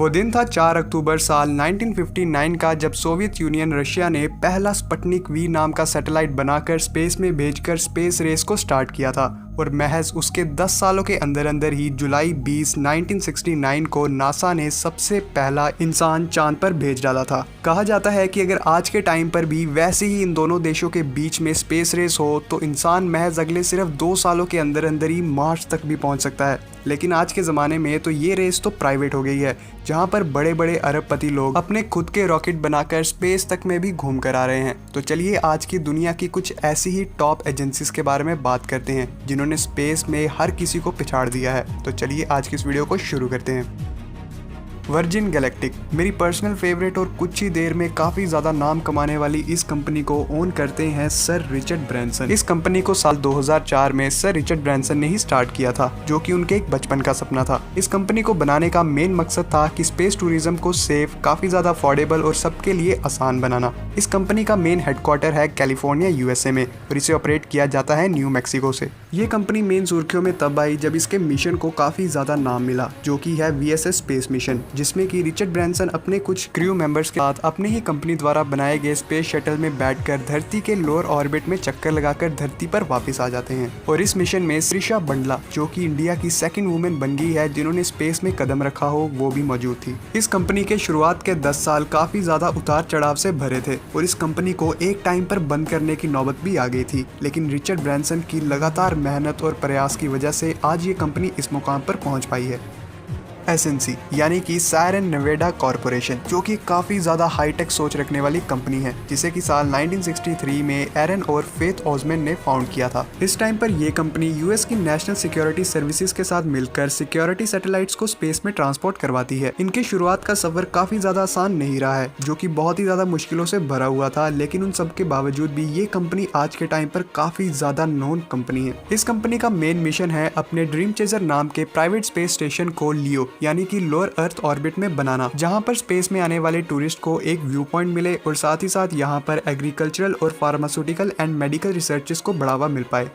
वो दिन था 4 अक्टूबर साल 1959 का, जब सोवियत यूनियन रशिया ने पहला स्पुतनिक वी नाम का सैटेलाइट बनाकर स्पेस में भेजकर स्पेस रेस को स्टार्ट किया था। और महज उसके 10 सालों के अंदर अंदर ही जुलाई 20, 1969 को नासा ने सबसे पहला इंसान चांद पर भेज डाला था। कहा जाता है कि अगर आज के टाइम पर भी वैसे ही इन दोनों देशों के बीच में स्पेस रेस हो तो इंसान महज अगले सिर्फ 2 सालों के अंदर अंदर ही मार्स तक भी पहुंच सकता है। लेकिन आज के ज़माने में तो ये रेस तो प्राइवेट हो गई है, जहां पर बड़े बड़े अरबपति लोग अपने खुद के रॉकेट बनाकर स्पेस तक में भी घूम कर आ रहे हैं। तो चलिए आज की दुनिया की कुछ ऐसी ही टॉप एजेंसीज के बारे में बात करते हैं जिन्होंने स्पेस में हर किसी को पिछाड़ दिया है। तो चलिए आज की इस वीडियो को शुरू करते हैं। वर्जिन गैलेक्टिक मेरी पर्सनल फेवरेट और कुछ ही देर में काफी ज्यादा नाम कमाने वाली इस कंपनी को ओन करते हैं सर रिचर्ड ब्रैंसन। इस कंपनी को साल 2004 में सर रिचर्ड ब्रैंसन ने ही स्टार्ट किया था, जो कि उनके एक बचपन का सपना था। इस कंपनी को बनाने का मेन मकसद था कि स्पेस टूरिज्म को सेफ, काफी ज्यादा अफोर्डेबल और सबके लिए आसान बनाना। इस कंपनी का मेन हेडक्वार्टर है कैलिफोर्निया यूएसए में और इसे ऑपरेट किया जाता है न्यू मैक्सिको से। ये कंपनी मेन सुर्खियों में तब आई जब इसके मिशन को काफी ज्यादा नाम मिला, जो कि है VSS स्पेस मिशन, जिसमें कि रिचर्ड ब्रैंसन अपने कुछ क्रू मेंबर्स के साथ अपने ही कंपनी द्वारा बनाए गए स्पेस शटल में बैठकर धरती के लोअर ऑर्बिट में चक्कर लगाकर धरती पर वापस आ जाते हैं। और इस मिशन में श्रीषा बंडला, जो कि इंडिया की सेकंड वुमेन बन गई है जिन्होंने स्पेस में कदम रखा हो, वो भी मौजूद थी। इस कंपनी के शुरुआत के 10 साल काफी ज्यादा उतार चढ़ाव से भरे थे और इस कंपनी को एक टाइम पर बंद करने की नौबत भी आ गई थी, लेकिन रिचर्ड ब्रैंसन की लगातार मेहनत और प्रयास की वजह से आज ये कंपनी इस मुकाम पर पहुंच पाई है। SNC यानी कि सायरन नेवाडा कॉर्पोरेशन, जो कि काफी ज्यादा हाईटेक सोच रखने वाली कंपनी है, जिसे कि साल 1963 में एरन और फेथ ऑसमैन ने फाउंड किया था। इस टाइम पर यह कंपनी यूएस की नेशनल सिक्योरिटी सर्विसेज के साथ मिलकर सिक्योरिटी सैटेलाइट्स को स्पेस में ट्रांसपोर्ट करवाती है। इनके शुरुआत का सफर काफी ज्यादा आसान नहीं रहा है, जो कि बहुत ही ज्यादा मुश्किलों से भरा हुआ था, लेकिन उन सब के बावजूद भी ये कंपनी आज के टाइम पर काफी ज्यादा नोन कंपनी है। इस कंपनी का मेन मिशन है अपने ड्रीम चेजर नाम के प्राइवेट स्पेस स्टेशन को लियो यानी कि लोअर अर्थ ऑर्बिट में बनाना, जहां पर स्पेस में आने वाले टूरिस्ट को एक व्यू पॉइंट मिले और साथ ही साथ यहां पर एग्रीकल्चरल और फार्मास्यूटिकल एंड मेडिकल रिसर्चेस को बढ़ावा मिल पाए।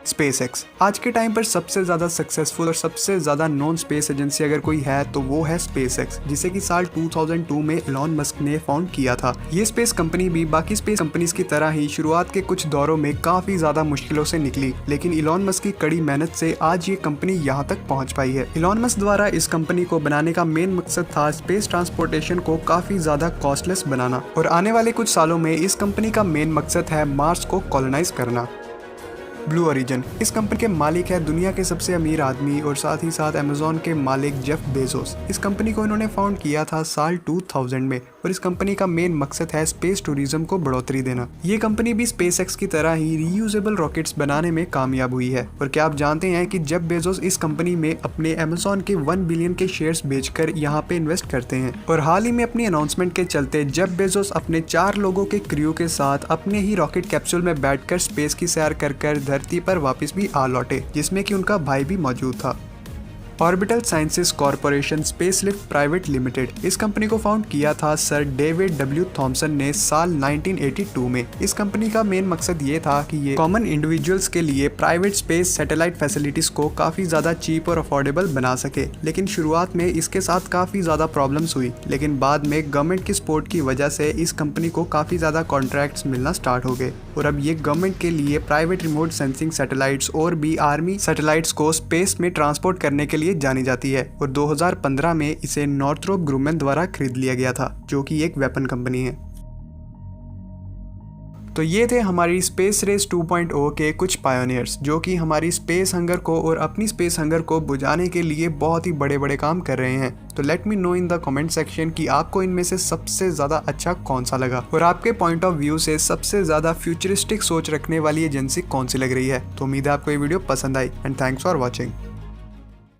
SpaceX आज के टाइम पर सबसे ज्यादा सक्सेसफुल और सबसे ज्यादा नॉन स्पेस एजेंसी अगर कोई है तो वो है SpaceX, जिसे कि साल 2002 में इलॉन मस्क ने फाउंड किया था। ये स्पेस कंपनी भी बाकी स्पेस कंपनीज की तरह ही शुरुआत के कुछ दौरों में काफी ज्यादा मुश्किलों से निकली, लेकिन इलॉन मस्क की कड़ी मेहनत से आज ये कंपनी यहाँ तक पहुँच पाई है। इलॉन मस्क द्वारा इस कंपनी को बनाने का मेन मकसद था स्पेस ट्रांसपोर्टेशन को काफी ज्यादा कॉस्टलेस बनाना, और आने वाले कुछ सालों में इस कंपनी का मेन मकसद है मार्स को कॉलोनाइज करना। ब्लू ओरिजिन इस कंपनी के मालिक है दुनिया के सबसे अमीर आदमी और साथ ही साथ अमेज़न के मालिक जेफ बेजोस। इस कंपनी को इन्होंने फाउंड किया था साल 2000 में और इस कंपनी का मेन मकसद है स्पेस टूरिज्म को बढ़ोतरी देना। ये कंपनी भी SpaceX की तरह ही रीयूजेबल रॉकेट्स बनाने में कामयाब हुई है। और क्या आप जानते हैं कि जेफ बेजोस इस कंपनी में अपने अमेज़न के 1 बिलियन के शेयर्स बेचकर यहाँ पे इन्वेस्ट करते हैं। और हाल ही में अपनी अनाउंसमेंट के चलते जेफ बेजोस अपने 4 लोगों के क्रू के साथ अपने ही रॉकेट कैप्सूल में बैठकर स्पेस की सैर कर धरती पर वापस भी आ लौटे, जिसमें कि उनका भाई भी मौजूद था। Orbital Sciences Corporation Spacelift Private Limited इस कंपनी को फाउंड किया था सर डेविड W. थॉमसन ने साल 1982 में। इस कंपनी का मेन मकसद ये था कि ये कॉमन इंडिविजुअल्स के लिए प्राइवेट स्पेस सैटेलाइट फैसिलिटीज को काफी ज्यादा चीप और अफोर्डेबल बना सके, लेकिन शुरुआत में इसके साथ काफी ज्यादा प्रॉब्लम्स हुई, लेकिन बाद में गवर्नमेंट की सपोर्ट की वजह से इस कंपनी को काफी ज्यादा कॉन्ट्रैक्ट्स मिलना स्टार्ट हो गए और अब ये गवर्नमेंट के लिए प्राइवेट रिमोट सेंसिंग सैटेलाइट्स और भी आर्मी सैटेलाइट्स को स्पेस में ट्रांसपोर्ट करने के लिए जानी जाती है। और 2015 में इसे नॉर्थरोप ग्रुमन द्वारा खरीद लिया गया था, जो कि एक वेपन कंपनी है। तो ये थे हमारी स्पेस रेस 2.0 के कुछ पायोनियर्स, जो कि हमारी स्पेस हंगर को और अपनी स्पेस हंगर को बुझाने के लिए बहुत ही बड़े बड़े काम कर रहे हैं। तो let me know in the comment section कि आपको इनमें से सबसे ज्यादा अच्छा कौन सा लगा और आपके पॉइंट ऑफ व्यू से सबसे ज्यादा फ्यूचरिस्टिक सोच रखने वाली एजेंसी कौन सी लग रही है। तो उम्मीद है आपको ये वीडियो पसंद आई एंड थैंक्स फॉर वॉचिंग।